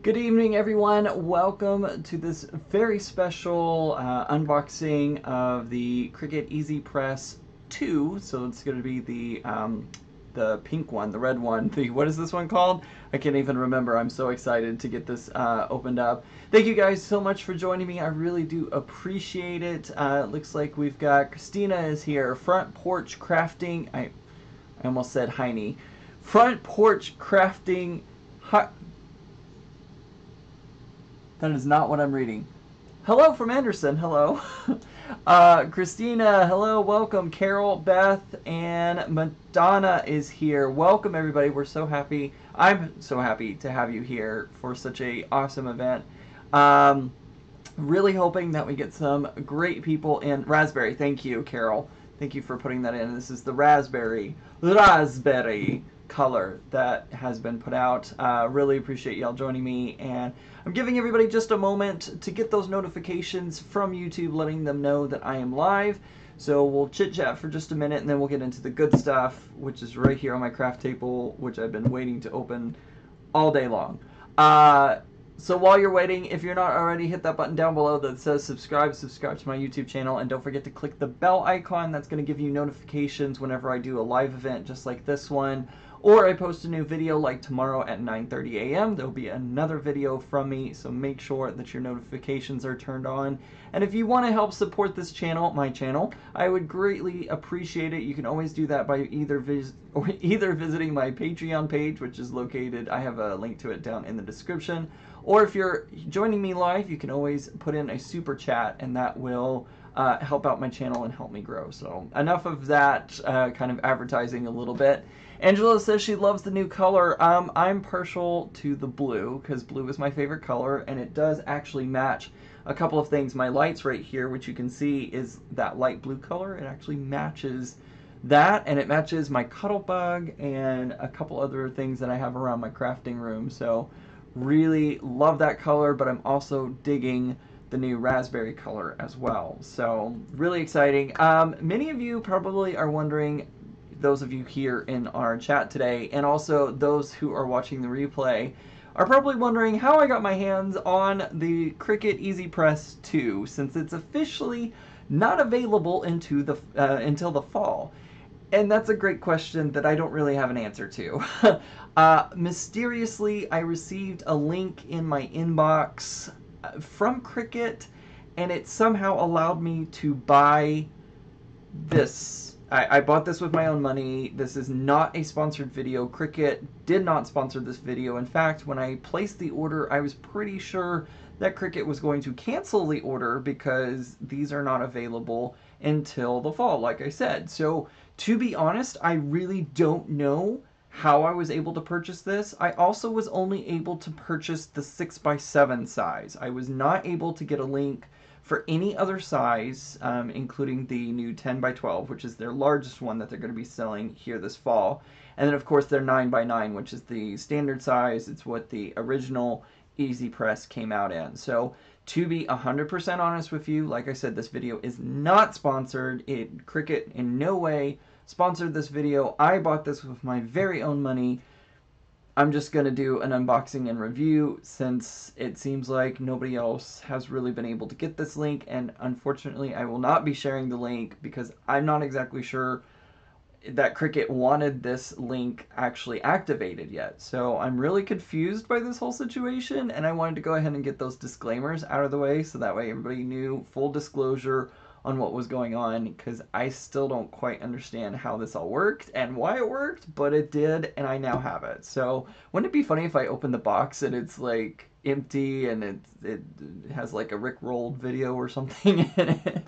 Good evening, everyone. Welcome to this very special unboxing of the Cricut EasyPress 2. So it's going to be the pink one, the red one. What is this one called? I can't even remember. I'm so excited to get this opened up. Thank you guys so much for joining me. I really do appreciate it. Looks like we've got Christina is here. Front Porch Crafting. I almost said Heine. Front Porch Crafting. That is not what I'm reading. Hello from Anderson. Hello. Christina, hello. Welcome. Carol, Beth, and Madonna is here. Welcome, everybody. We're so happy. I'm so happy to have you here for such a awesome event. Really hoping that we get some great people in. Raspberry. Thank you, Carol. Thank you for putting that in. This is the raspberry color that has been put out. Really appreciate y'all joining me, and I'm giving everybody just a moment to get those notifications from YouTube letting them know that I am live. So we'll chit chat for just a minute and then we'll get into the good stuff, which is right here on my craft table, which I've been waiting to open all day long. So while you're waiting, if you're not already, hit that button down below that says subscribe to my YouTube channel, and don't forget to click the bell icon. That's going to give you notifications whenever I do a live event just like this one, or I post a new video like tomorrow at 9:30 a.m. There'll be another video from me, so make sure that your notifications are turned on. And if you want to help support this channel, my channel, I would greatly appreciate it. You can always do that by either visiting my Patreon page, which is located, I have a link to it down in the description, or if you're joining me live, you can always put in a super chat, and that will help out my channel and help me grow. So enough of that kind of advertising a little bit. Angela says she loves the new color. I'm partial to the blue because blue is my favorite color, and it does actually match a couple of things. My lights right here, which you can see is that light blue color. It actually matches that, and it matches my cuddle bug and a couple other things that I have around my crafting room. So really love that color, but I'm also digging the new raspberry color as well. So really exciting. Many of you probably are wondering, those of you here in our chat today, and also those who are watching the replay, are probably wondering how I got my hands on the Cricut EasyPress 2, since it's officially not available until the fall. And that's a great question that I don't really have an answer to. Mysteriously, I received a link in my inbox from Cricut, and it somehow allowed me to buy this. I bought this with my own money. This is not a sponsored video. Cricut did not sponsor this video. In fact, when I placed the order, I was pretty sure that Cricut was going to cancel the order because these are not available until the fall, like I said. So to be honest, I really don't know how I was able to purchase this. I also was only able to purchase the 6x7 size. I was not able to get a link for any other size, including the new 10x12, which is their largest one that they're going to be selling here this fall. And then, of course, their 9x9, which is the standard size. It's what the original EasyPress came out in. So to be 100% honest with you, like I said, this video is not sponsored. Cricut in no way sponsored this video. I bought this with my very own money. I'm just going to do an unboxing and review since it seems like nobody else has really been able to get this link, and unfortunately I will not be sharing the link because I'm not exactly sure that Cricut wanted this link actually activated yet. So I'm really confused by this whole situation, and I wanted to go ahead and get those disclaimers out of the way so that way everybody knew full disclosure on what was going on, because I still don't quite understand how this all worked and why it worked, but it did, and I now have it. So wouldn't it be funny if I open the box and it's like empty and it has like a Rickrolled video or something in it?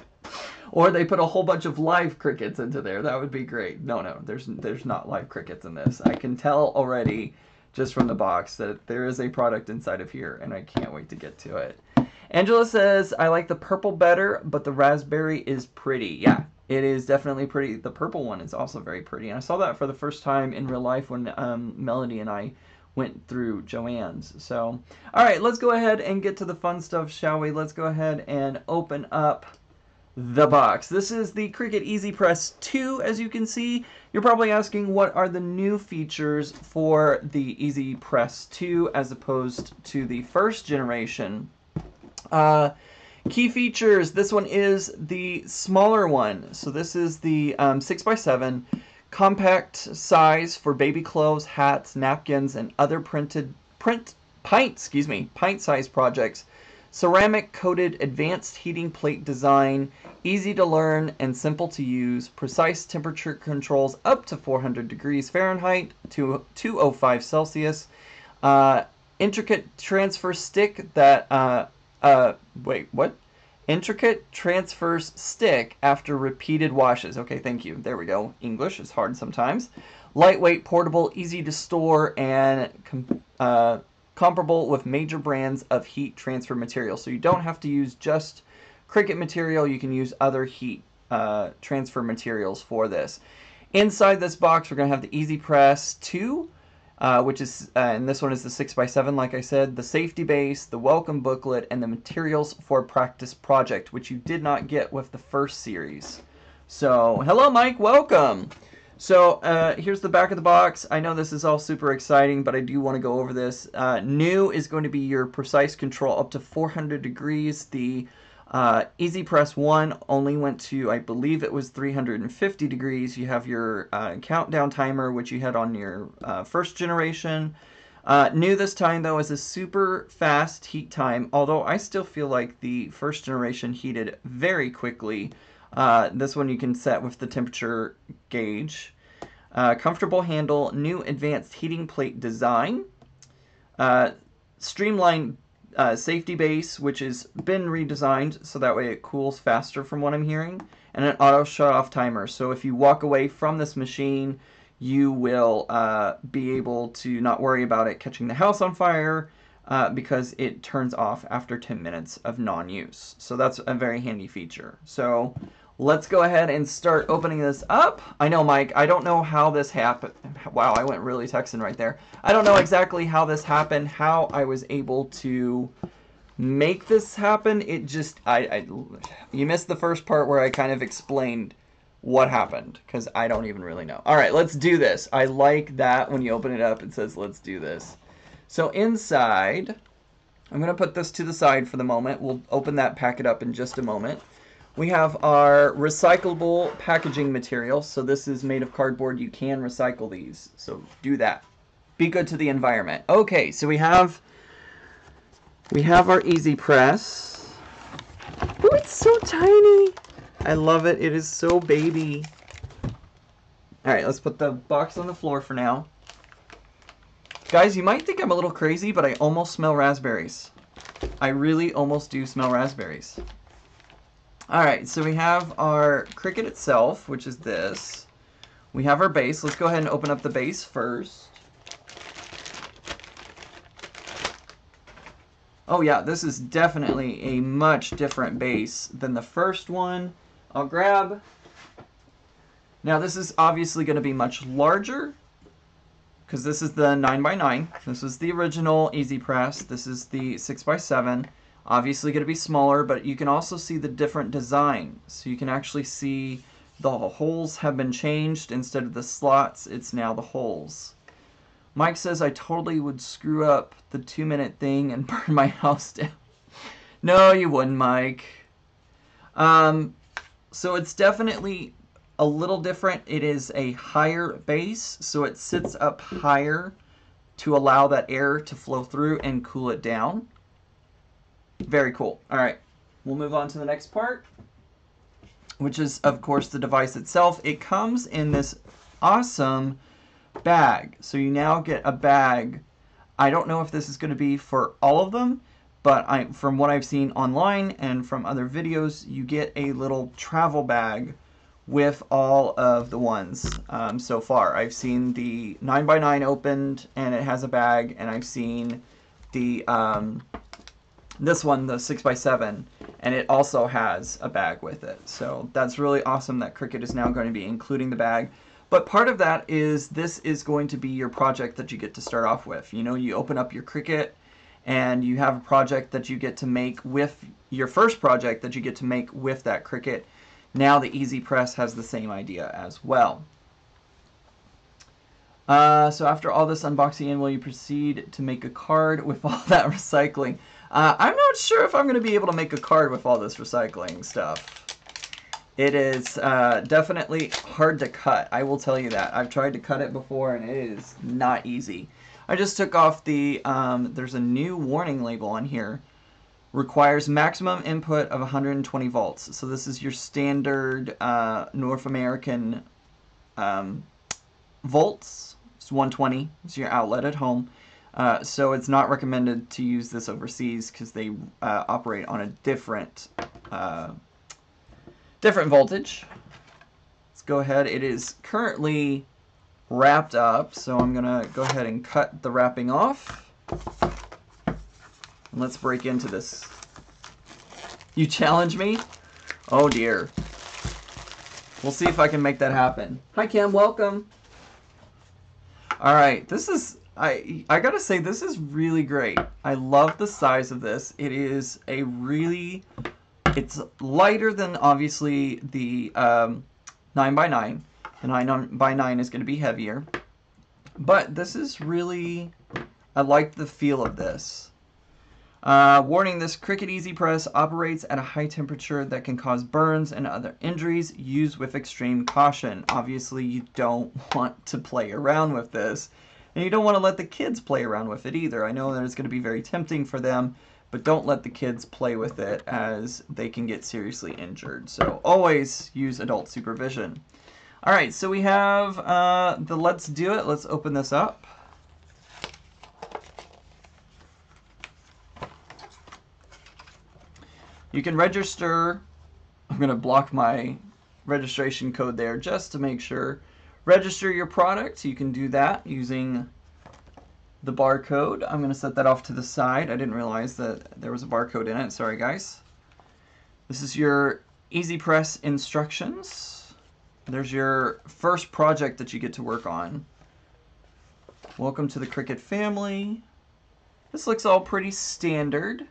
Or they put a whole bunch of live crickets into there. That would be great. No, there's not live crickets in this. I can tell already just from the box that there is a product inside of here, and I can't wait to get to it. Angela says, I like the purple better, but the raspberry is pretty. Yeah, it is definitely pretty. The purple one is also very pretty. And I saw that for the first time in real life when Melody and I went through Joann's. So, all right, let's go ahead and get to the fun stuff, shall we? Let's go ahead and open up the box. This is the Cricut EasyPress 2, as you can see. You're probably asking what are the new features for the EasyPress 2 as opposed to the first generation. Key features, this one is the smaller one. So this is the 6x7, compact size for baby clothes, hats, napkins, and other pint-sized projects. Ceramic coated advanced heating plate design, easy to learn and simple to use, precise temperature controls up to 400 degrees Fahrenheit to 205 Celsius, intricate transfer stick that, wait, what? Intricate transfers stick after repeated washes. Okay, thank you. There we go. English is hard sometimes. Lightweight, portable, easy to store, and comparable with major brands of heat transfer material. So you don't have to use just Cricut material. You can use other heat transfer materials for this. Inside this box, we're going to have the EasyPress 2, which is, and this one is the 6x7, like I said, the safety base, the welcome booklet, and the materials for practice project, which you did not get with the first series. So, hello Mike, welcome! So, here's the back of the box. I know this is all super exciting, but I do want to go over this. New is going to be your precise control up to 400 degrees. The EasyPress 1 only went to, I believe it was 350 degrees. You have your countdown timer, which you had on your first generation. New this time, though, is a super fast heat time, although I still feel like the first generation heated very quickly. This one you can set with the temperature gauge. Comfortable handle, new advanced heating plate design. Streamlined safety base, which has been redesigned so that way it cools faster from what I'm hearing. And an auto shut off timer. So if you walk away from this machine, you will be able to not worry about it catching the house on fire because it turns off after 10 minutes of non-use. So that's a very handy feature. So let's go ahead and start opening this up. I know, Mike, I don't know how this happened. Wow, I went really Texan right there. I don't know exactly how this happened, how I was able to make this happen. It just, you missed the first part where I kind of explained what happened, because I don't even really know. All right, let's do this. I like that when you open it up, it says, let's do this. So inside, I'm going to put this to the side for the moment. We'll open that packet up in just a moment. We have our recyclable packaging material. So this is made of cardboard. You can recycle these. So do that. Be good to the environment. Okay, so we have our EasyPress. Oh, it's so tiny. I love it. It is so baby. All right, let's put the box on the floor for now. Guys, you might think I'm a little crazy, but I almost smell raspberries. I really almost do smell raspberries. Alright, so we have our Cricut itself, which is this. We have our base. Let's go ahead and open up the base first. Oh yeah, this is definitely a much different base than the first one. I'll grab... Now this is obviously going to be much larger, because this is the 9x9. This is the original EasyPress. This is the 6x7. Obviously going to be smaller, but you can also see the different design. So you can actually see the holes have been changed. Instead of the slots, it's now the holes. Mike says I totally would screw up the 2-minute thing and burn my house down. No, you wouldn't, Mike. So it's definitely a little different. It is a higher base, so it sits up higher to allow that air to flow through and cool it down. Very cool. All right, we'll move on to the next part, which is, of course, the device itself. It comes in this awesome bag. So you now get a bag. I don't know if this is going to be for all of them, but from what I've seen online and from other videos, you get a little travel bag with all of the ones so far. I've seen the 9x9 opened, and it has a bag, and I've seen the... this one, the 6x7, and it also has a bag with it. So that's really awesome that Cricut is now going to be including the bag. But part of that is this is going to be your project that you get to start off with. You know, you open up your Cricut and you have a project that you get to make with your first project that you get to make with that Cricut, now the EasyPress has the same idea as well. So after all this unboxing, will you proceed to make a card with all that recycling? I'm not sure if I'm going to be able to make a card with all this recycling stuff. It is definitely hard to cut, I will tell you that. I've tried to cut it before and it is not easy. I just took off the, there's a new warning label on here. Requires maximum input of 120 volts. So this is your standard North American volts. It's 120. It's your outlet at home. So it's not recommended to use this overseas because they operate on a different voltage. Let's go ahead. It is currently wrapped up, so I'm gonna go ahead and cut the wrapping off. And let's break into this. You challenge me? Oh dear. We'll see if I can make that happen. Hi Kim, welcome. Alright, this is, I gotta say, this is really great. I love the size of this. It is a really, it's lighter than obviously the 9x9. The 9x9 is going to be heavier. But this is really, I like the feel of this. Warning, this Cricut EasyPress operates at a high temperature that can cause burns and other injuries. Use with extreme caution. Obviously, you don't want to play around with this. And you don't want to let the kids play around with it either. I know that it's going to be very tempting for them, but don't let the kids play with it as they can get seriously injured. So always use adult supervision. Alright, so we have the Let's Do It. Let's open this up. You can register. I'm going to block my registration code there just to make sure. Register your product. You can do that using the barcode. I'm going to set that off to the side. I didn't realize that there was a barcode in it. Sorry, guys. This is your EasyPress instructions. There's your first project that you get to work on. Welcome to the Cricut family. This looks all pretty standard.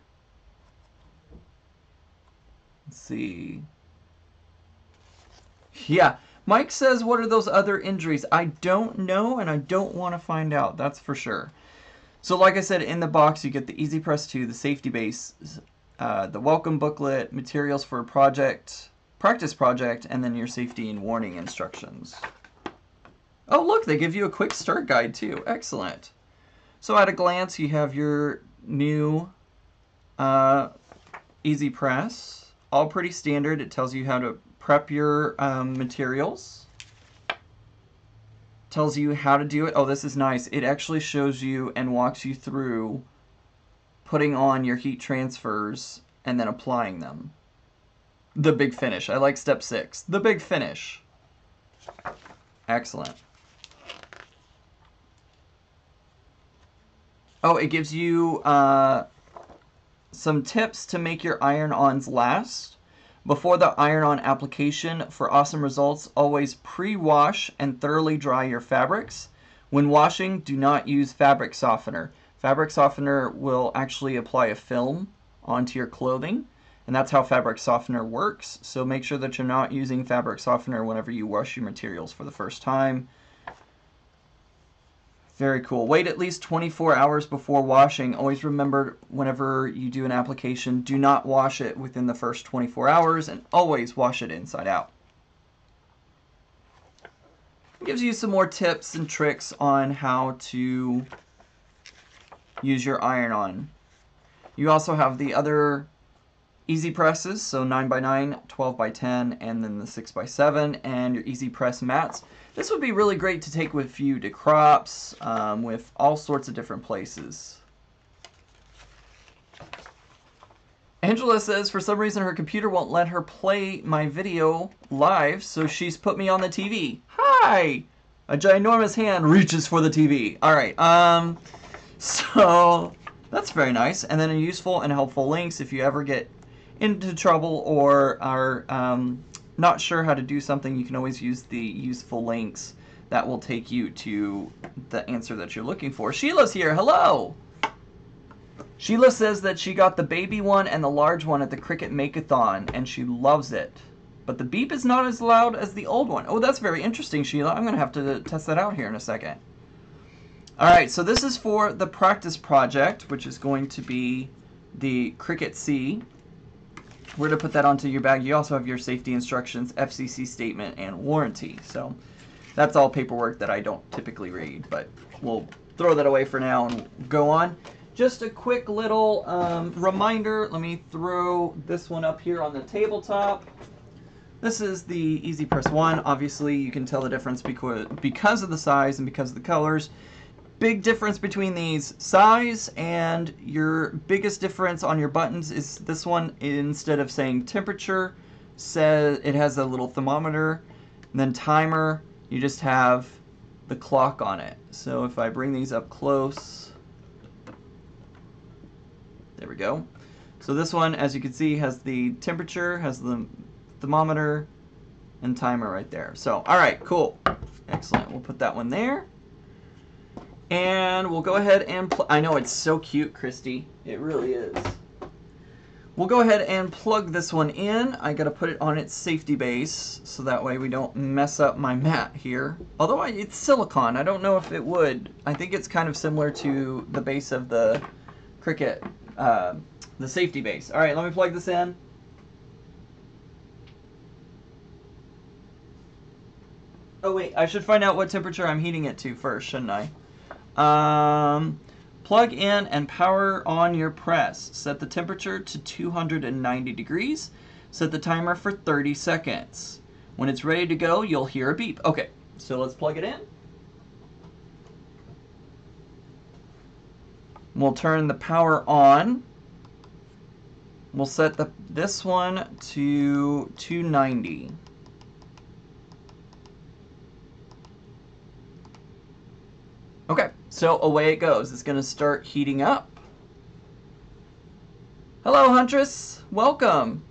Let's see. Yeah, Mike says, what are those other injuries? I don't know, and I don't want to find out, that's for sure. So like I said, in the box you get the EasyPress 2, the safety base, the welcome booklet, materials for a project, practice project, and then your safety and warning instructions. Oh look, they give you a quick start guide too. Excellent. So at a glance, you have your new EasyPress. All pretty standard. It tells you how to prep your materials. Tells you how to do it. Oh, this is nice. It actually shows you and walks you through putting on your heat transfers and then applying them. The big finish. I like step 6. The big finish. Excellent. Oh, it gives you some tips to make your iron-ons last. Before the iron-on application, for awesome results, always pre-wash and thoroughly dry your fabrics. When washing, do not use fabric softener. Fabric softener will actually apply a film onto your clothing, and that's how fabric softener works. So make sure that you're not using fabric softener whenever you wash your materials for the first time. Very cool. Wait at least 24 hours before washing. Always remember, whenever you do an application, do not wash it within the first 24 hours, and always wash it inside out. It gives you some more tips and tricks on how to use your iron-on. You also have the other EasyPresses, so 9x9, 12x10, and then the 6x7, and your EasyPress mats. This would be really great to take with you to crops, with all sorts of different places. Angela says, for some reason her computer won't let her play my video live, so she's put me on the TV. Hi! A ginormous hand reaches for the TV. Alright, so that's very nice. And then a useful and helpful links if you ever get into trouble or are not sure how to do something, you can always use the useful links that will take you to the answer that you're looking for. Sheila's here. Hello! Sheila says that she got the baby one and the large one at the Cricut Make-a-thon, and she loves it. But the beep is not as loud as the old one. Oh, that's very interesting, Sheila. I'm going to have to test that out here in a second. All right, so this is for the practice project, which is going to be the Cricut C. We're going to put that onto your bag. You also have your safety instructions, FCC statement, and warranty. So that's all paperwork that I don't typically read, but we'll throw that away for now and go on. Just a quick little reminder. Let me throw this one up here on the tabletop. This is the EasyPress 1. Obviously, you can tell the difference because of the size and because of the colors. Big difference between these, size, and your biggest difference on your buttons is this one, instead of saying temperature, says it has a little thermometer, and then timer, you just have the clock on it. So if I bring these up close, there we go. So this one, as you can see, has the temperature, has the thermometer, and timer right there. So, all right, cool. Excellent. We'll put that one there. And we'll go ahead and, I know it's so cute, Christy. It really is. We'll go ahead and plug this one in. I gotta put it on its safety base, so that way we don't mess up my mat here. Although it's silicone, I don't know if it would. I think it's kind of similar to the base of the Cricut, the safety base. All right, let me plug this in. Oh wait, I should find out what temperature I'm heating it to first, shouldn't I? Plug in and power on your press. Set the temperature to 290 degrees. Set the timer for 30 seconds. When it's ready to go, you'll hear a beep. Okay, so let's plug it in. We'll turn the power on. We'll set this one to 290. Okay, so away it goes. It's going to start heating up. Hello, Huntress. Welcome.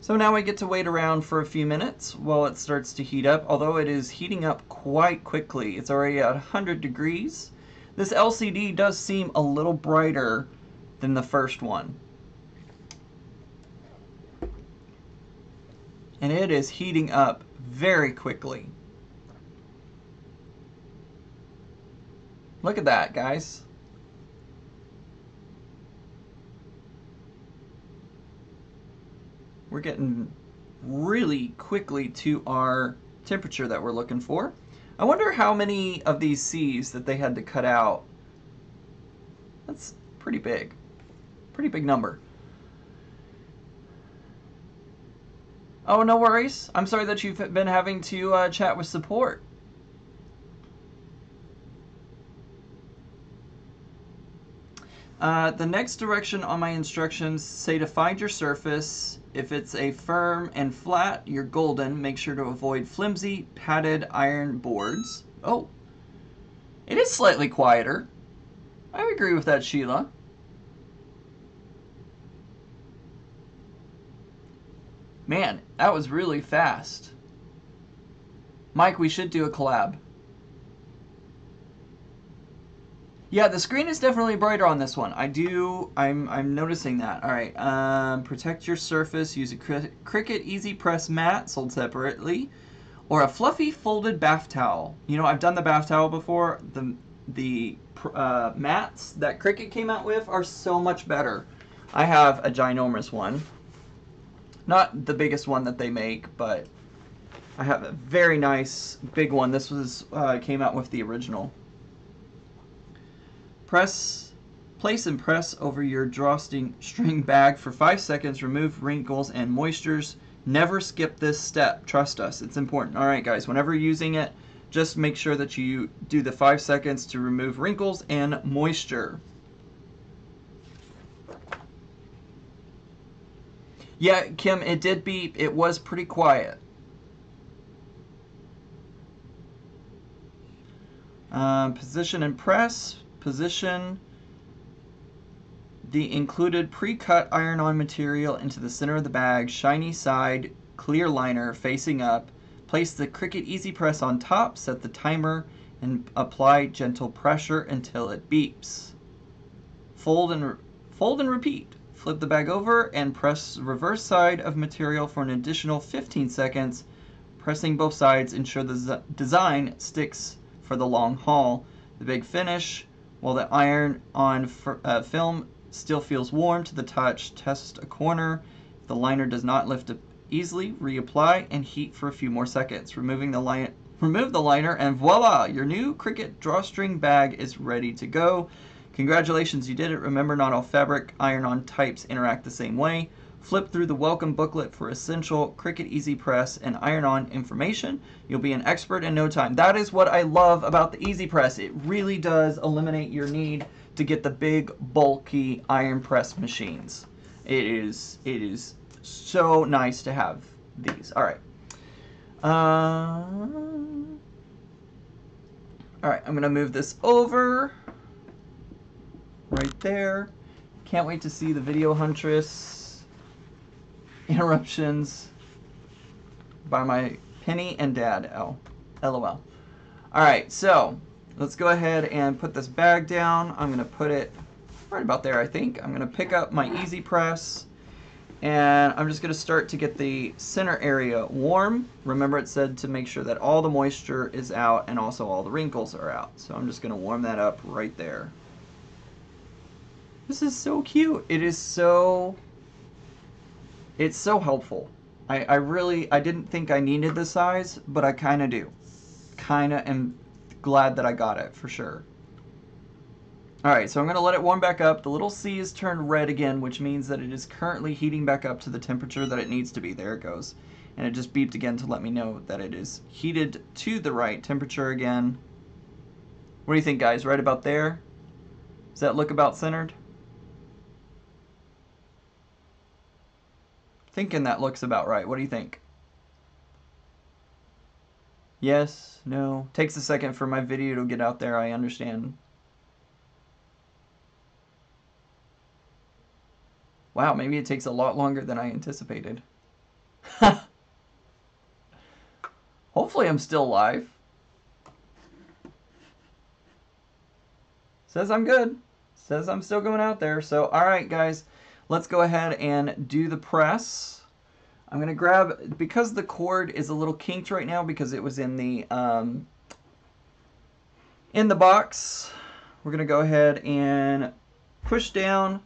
So now we get to wait around for a few minutes while it starts to heat up, although it is heating up quite quickly. It's already at 100 degrees. This LCD does seem a little brighter than the first one. And it is heating up very quickly. Look at that, guys. We're getting really quickly to our temperature that we're looking for. I wonder how many of these C's that they had to cut out. That's pretty big. Pretty big number. Oh, no worries. I'm sorry that you've been having to chat with support. The next direction on my instructions say to find your surface. If it's a firm and flat, you're golden. Make sure to avoid flimsy, padded iron boards. Oh, it is slightly quieter. I would agree with that, Sheila. Man, that was really fast. Mike, we should do a collab. Yeah, the screen is definitely brighter on this one. I'm noticing that. All right, protect your surface. Use a Cricut EasyPress mat sold separately, or a fluffy folded bath towel. You know, I've done the bath towel before. The mats that Cricut came out with are so much better. I have a ginormous one, not the biggest one that they make, but I have a very nice big one. This was came out with the original. Place and press over your drawstring bag for 5 seconds. Remove wrinkles and moistures. Never skip this step. Trust us, it's important. All right, guys, whenever you're using it, just make sure that you do the 5 seconds to remove wrinkles and moisture. Yeah, Kim, it did beep. It was pretty quiet. Position and press. Position the included pre-cut iron-on material into the center of the bag, shiny side, clear liner facing up. Place the Cricut EasyPress on top, set the timer, and apply gentle pressure until it beeps. Fold and repeat. Flip the bag over and press the reverse side of material for an additional 15 seconds. Pressing both sides ensure the design sticks for the long haul. The big finish, while the iron-on film still feels warm to the touch. Test a corner. If the liner does not lift easily, reapply and heat for a few more seconds. Remove the liner and voila! Your new Cricut drawstring bag is ready to go. Congratulations, you did it. Remember, not all fabric iron-on types interact the same way. Flip through the welcome booklet for essential Cricut EasyPress and iron-on information. You'll be an expert in no time. That is what I love about the EasyPress. It really does eliminate your need to get the big, bulky iron press machines. It is so nice to have these. All right. All right, I'm going to move this over right there. Can't wait to see the video huntress interruptions by my Penny and Dad. LOL. All right, so let's go ahead and put this bag down. I'm going to put it right about there, I think. I'm going to pick up my EasyPress, and I'm just going to start to get the center area warm. Remember, it said to make sure that all the moisture is out and also all the wrinkles are out. So I'm just going to warm that up right there. This is so cute. It's so helpful. I didn't think I needed this size, but I kind of do. Kind of am glad that I got it, for sure. Alright, so I'm going to let it warm back up. The little C is turned red again, which means that it is currently heating back up to the temperature that it needs to be. There it goes. And it just beeped again to let me know that it is heated to the right temperature again. What do you think, guys? Right about there? Does that look about centered? Thinking that looks about right. What do you think? Yes? No? Takes a second for my video to get out there, I understand. Wow, maybe it takes a lot longer than I anticipated. Hopefully I'm still live. Says I'm good. Says I'm still going out there. So, alright guys, let's go ahead and do the press. I'm going to grab, because the cord is a little kinked right now because it was in the box, we're going to go ahead and push down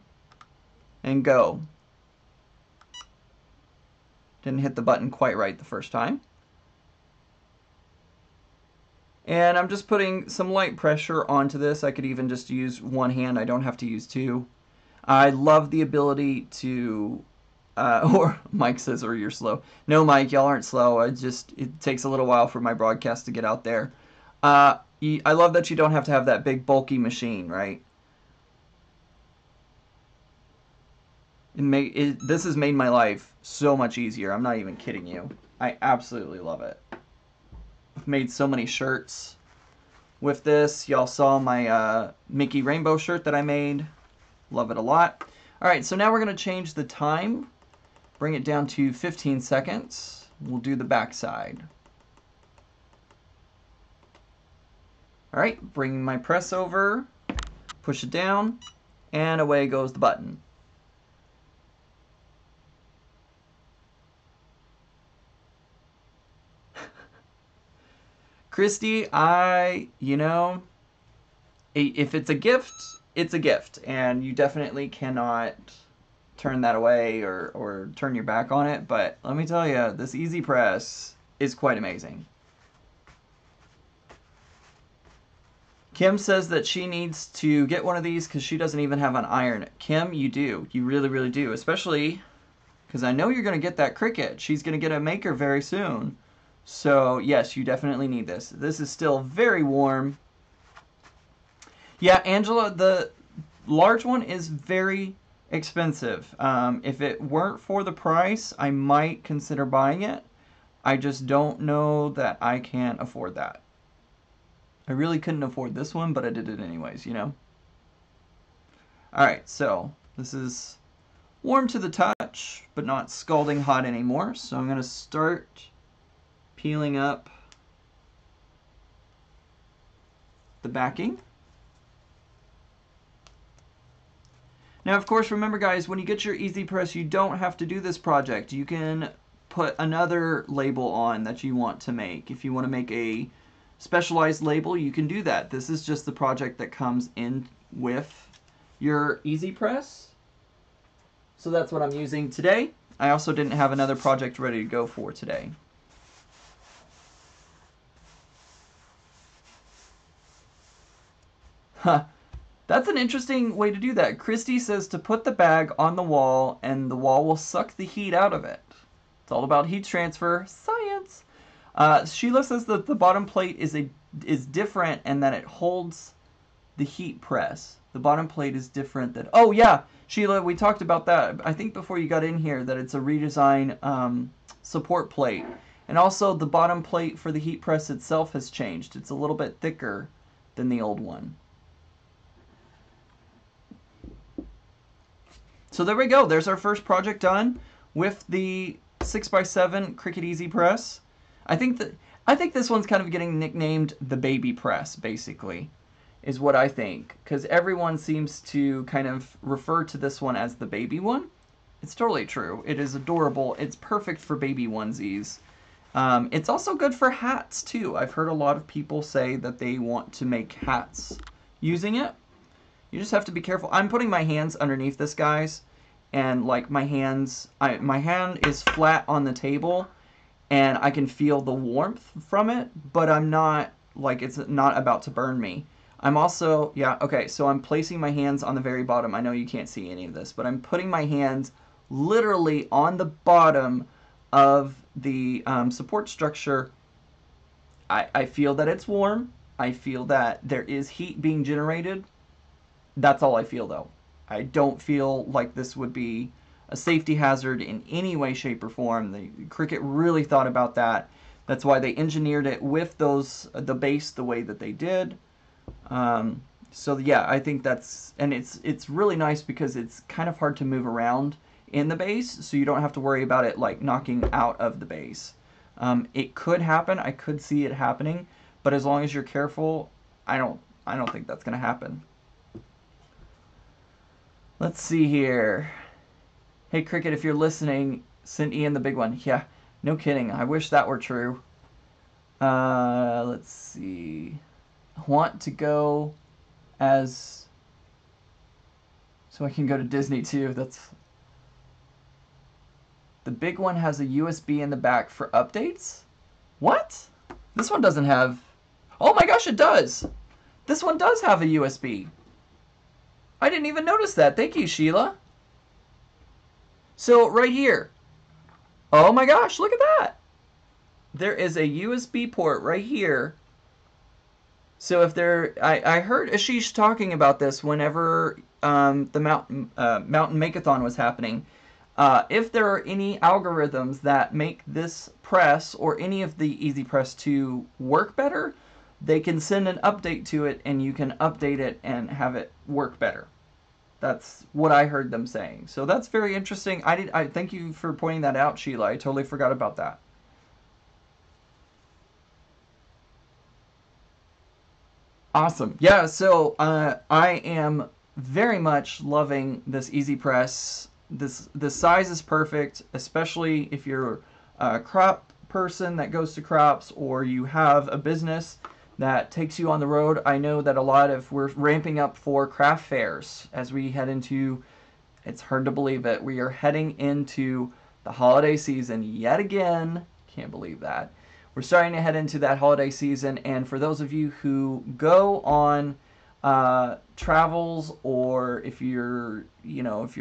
and go. Didn't hit the button quite right the first time. And I'm just putting some light pressure onto this. I could even just use one hand. I don't have to use two. I love the ability to, or Mike says, or you're slow. No, Mike, y'all aren't slow. It takes a little while for my broadcast to get out there. I love that you don't have to have that big bulky machine, right? This has made my life so much easier. I'm not even kidding you. I absolutely love it. I've made so many shirts with this. Y'all saw my Mickey Rainbow shirt that I made. Love it a lot. Alright, so now we're going to change the time. Bring it down to 15 seconds. We'll do the back side. Alright, bring my press over. Push it down. And away goes the button. Christy, you know, if it's a gift, it's a gift. And you definitely cannot turn that away or turn your back on it. But let me tell you, this EasyPress is quite amazing. Kim says that she needs to get one of these because she doesn't even have an iron. Kim, you do. You really, really do. Especially because I know you're going to get that Cricut. She's going to get a maker very soon. So, yes, you definitely need this. This is still very warm. Yeah, Angela, the large one is very expensive. If it weren't for the price, I might consider buying it. I just don't know that I can afford that. I really couldn't afford this one, but I did it anyways, you know? Alright, so this is warm to the touch, but not scalding hot anymore. So I'm going to start peeling up the backing. Now, of course, remember, guys, when you get your EasyPress, you don't have to do this project. You can put another label on that you want to make. If you want to make a specialized label, you can do that. This is just the project that comes in with your EasyPress. So that's what I'm using today. I also didn't have another project ready to go for today. Huh. That's an interesting way to do that. Christy says to put the bag on the wall and the wall will suck the heat out of it. It's all about heat transfer. Science! Sheila says that the bottom plate is different and that it holds the heat press. The bottom plate is different than... Oh, yeah! Sheila, we talked about that. I think before you got in here that it's a redesign support plate. And also the bottom plate for the heat press itself has changed. It's a little bit thicker than the old one. So there we go. There's our first project done with the 6x7 Cricut EasyPress. I think this one's kind of getting nicknamed the baby press, basically, is what I think. Because everyone seems to kind of refer to this one as the baby one. It's totally true. It is adorable. It's perfect for baby onesies. It's also good for hats, too. I've heard a lot of people say that they want to make hats using it. You just have to be careful. I'm putting my hands underneath this, guys, and like my hand is flat on the table, and I can feel the warmth from it, but I'm not, like, it's not about to burn me. I'm also, yeah, okay, so I'm placing my hands on the very bottom. I know you can't see any of this, but I'm putting my hands literally on the bottom of the support structure. I feel that it's warm. I feel that there is heat being generated. That's all I feel, though. I don't feel like this would be a safety hazard in any way, shape, or form. The Cricut really thought about that. That's why they engineered it with the base the way that they did. So yeah, I think that's, and it's really nice because it's kind of hard to move around in the base, so you don't have to worry about it like knocking out of the base. It could happen. I could see it happening, but as long as you're careful, I don't think that's gonna happen. Let's see here. Hey, Cricut, if you're listening, send Ian the big one. Yeah, no kidding. I wish that were true. Let's see. I want to go as... so I can go to Disney, too. That's... The big one has a USB in the back for updates? What? This one doesn't have... Oh my gosh, it does! This one does have a USB. I didn't even notice that. Thank you, Sheila. So, right here. Oh my gosh, look at that. There is a USB port right here. So if there... I heard Ashish talking about this whenever the Mountain Makeathon was happening. If there are any algorithms that make this press or any of the EasyPress 2 work better, they can send an update to it and you can update it and have it work better. That's what I heard them saying. So that's very interesting. I thank you for pointing that out, Sheila. I totally forgot about that. Awesome. Yeah, so I am very much loving this EasyPress. The size is perfect, especially if you're a crop person that goes to crops or you have a business that takes you on the road. I know that we're ramping up for craft fairs as we head into, it's hard to believe it, we are heading into the holiday season yet again. Can't believe that. We're starting to head into that holiday season, and for those of you who go on travels, or if you're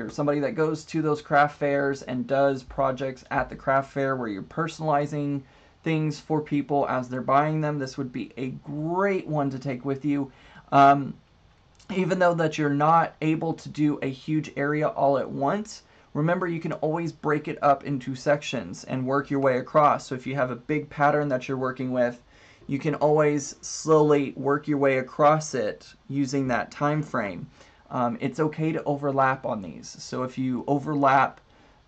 somebody that goes to those craft fairs and does projects at the craft fair where you're personalizing things for people as they're buying them, this would be a great one to take with you. Even though that you're not able to do a huge area all at once, remember you can always break it up into sections and work your way across. So if you have a big pattern that you're working with, you can always slowly work your way across it using that time frame. It's okay to overlap on these. So if you overlap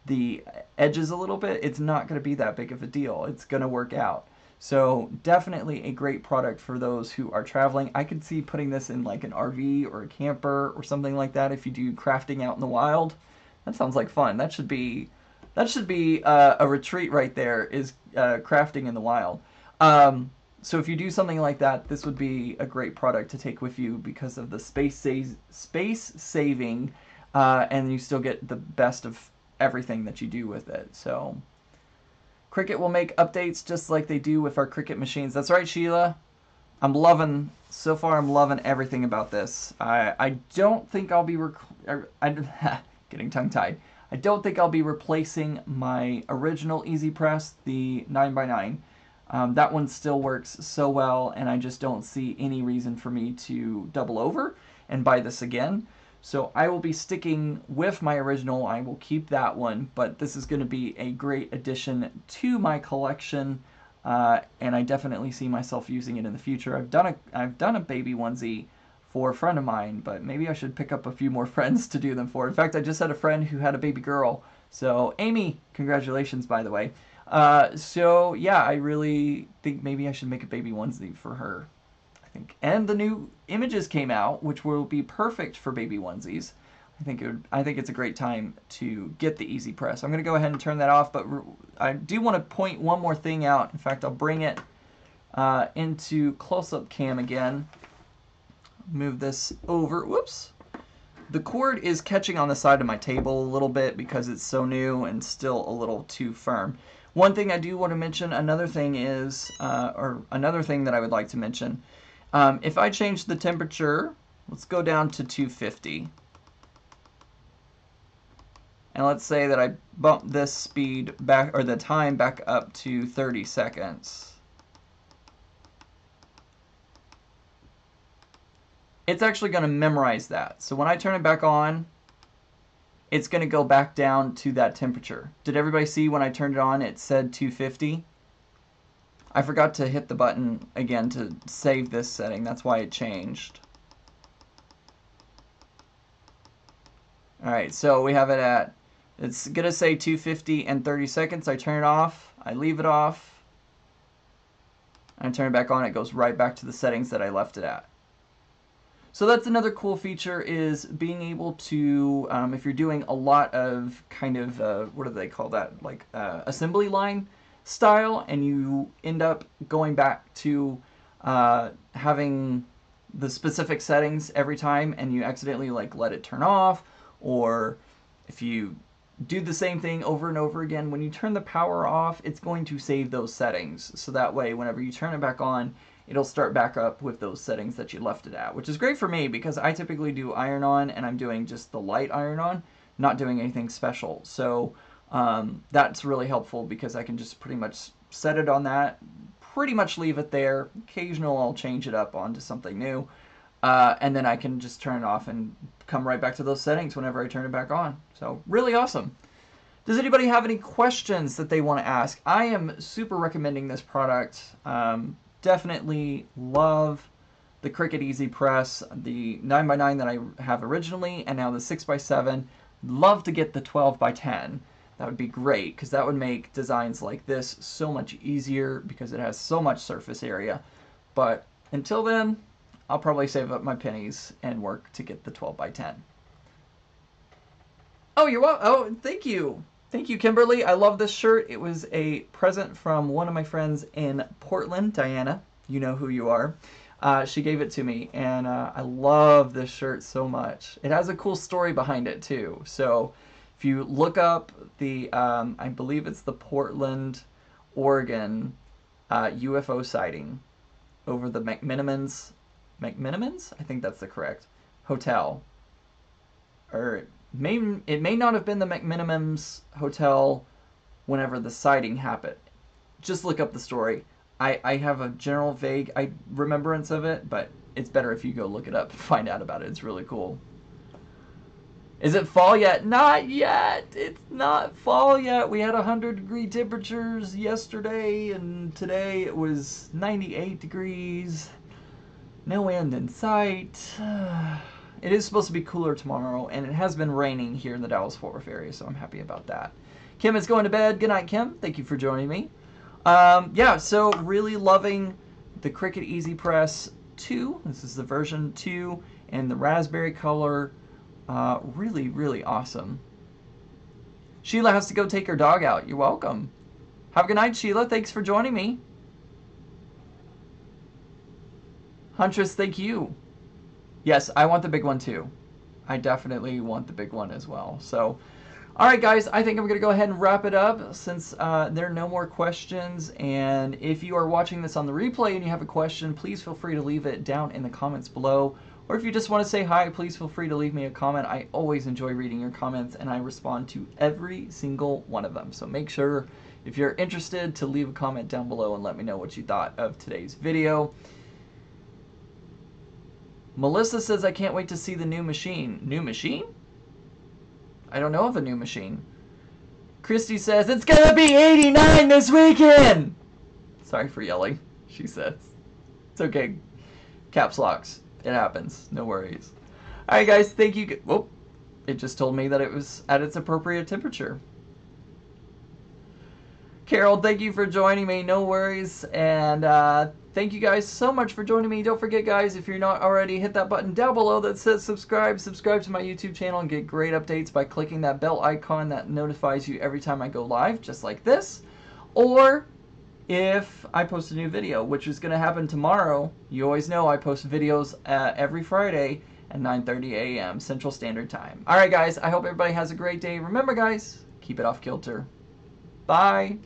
the edges a little bit, it's not going to be that big of a deal. It's going to work out. So definitely a great product for those who are traveling. I could see putting this in like an RV or a camper or something like that if you do crafting out in the wild. That sounds like fun. That should be a retreat right there, is crafting in the wild. So if you do something like that, this would be a great product to take with you because of the space saving, and you still get the best of everything that you do with it. So Cricut will make updates just like they do with our Cricut machines. That's right, Sheila. So far I'm loving everything about this. I don't think I'll be getting tongue-tied. I don't think I'll be replacing my original EasyPress, the 9x9. That one still works so well, and I just don't see any reason for me to double over and buy this again. So I will be sticking with my original. I will keep that one, but this is going to be a great addition to my collection, and I definitely see myself using it in the future. I've done a baby onesie for a friend of mine, but maybe I should pick up a few more friends to do them for. In fact, I just had a friend who had a baby girl. So Amy, congratulations, by the way. So yeah, I really think maybe I should make a baby onesie for her. I think, and the new images came out, which will be perfect for baby onesies. I think it's a great time to get the EasyPress. I'm going to go ahead and turn that off, but I do want to point one more thing out. In fact, I'll bring it into close-up cam again. Move this over. Whoops. The cord is catching on the side of my table a little bit because it's so new and still a little too firm. One thing I do want to mention, another thing that I would like to mention, if I change the temperature, let's go down to 250. And let's say that I bump this speed back, or the time back up to 30 seconds. It's actually going to memorize that. So when I turn it back on, it's going to go back down to that temperature. Did everybody see when I turned it on, it said 250? I forgot to hit the button again to save this setting. That's why it changed. Alright, so we have it at, it's going to say 250 and 30 seconds. I turn it off. I leave it off. And I turn it back on. It goes right back to the settings that I left it at. So that's another cool feature, is being able to, if you're doing a lot of kind of, what do they call that, like assembly line style, and you end up going back to having the specific settings every time, and you accidentally like let it turn off, or if you do the same thing over and over again, when you turn the power off, it's going to save those settings. So that way, whenever you turn it back on, it'll start back up with those settings that you left it at, which is great for me because I typically do iron on, and I'm doing just the light iron on, not doing anything special. So that's really helpful because I can just pretty much set it on that, pretty much leave it there. Occasionally I'll change it up onto something new, and then I can just turn it off and come right back to those settings whenever I turn it back on. So really awesome. Does anybody have any questions that they want to ask? I am super recommending this product. Definitely love the Cricut EasyPress, the 9x9 that I have originally, and now the 6x7. Love to get the 12x10. That would be great, because that would make designs like this so much easier because it has so much surface area. But until then, I'll probably save up my pennies and work to get the 12x10. Oh, you're welcome. Oh, thank you. Thank you, Kimberly. I love this shirt. It was a present from one of my friends in Portland, Diana. You know who you are. She gave it to me, and I love this shirt so much. It has a cool story behind it, too. So if you look up the, I believe it's the Portland, Oregon UFO sighting over the McMenamins? I think that's the correct hotel. Or it may not have been the McMenamins Hotel whenever the sighting happened. Just look up the story. I have a general vague remembrance of it, but it's better if you go look it up and find out about it. It's really cool. Is it fall yet? Not yet. It's not fall yet. We had 100-degree temperatures yesterday, and today it was 98 degrees. No wind in sight. It is supposed to be cooler tomorrow, and it has been raining here in the Dallas-Fort Worth area, so I'm happy about that. Kim is going to bed. Good night, Kim. Thank you for joining me. Yeah, so really loving the Cricut EasyPress 2. This is the version 2 and the raspberry color. Really, really awesome. Sheila has to go take her dog out. You're welcome. Have a good night, Sheila. Thanks for joining me. Huntress, thank you. Yes, I want the big one too. I definitely want the big one as well. So, all right, guys, I think I'm going to go ahead and wrap it up since there are no more questions. And if you are watching this on the replay and you have a question, please feel free to leave it down in the comments below. Or if you just want to say hi, please feel free to leave me a comment. I always enjoy reading your comments, and I respond to every single one of them. So make sure, if you're interested, to leave a comment down below and let me know what you thought of today's video. Melissa says, I can't wait to see the new machine. New machine? I don't know of a new machine. Christy says, it's going to be 89 this weekend! Sorry for yelling, she says. It's okay. Caps locks. It happens. No worries. Alright, guys. Thank you. Whoop. It just told me that it was at its appropriate temperature. Carol, thank you for joining me. No worries. And thank you guys so much for joining me. Don't forget, guys, if you're not already, hit that button down below that says subscribe. Subscribe to my YouTube channel and get great updates by clicking that bell icon that notifies you every time I go live, just like this. Or if I post a new video, which is going to happen tomorrow. You always know I post videos every Friday at 9:30 a.m. Central Standard Time. All right, guys, I hope everybody has a great day. Remember, guys, keep it off kilter. Bye.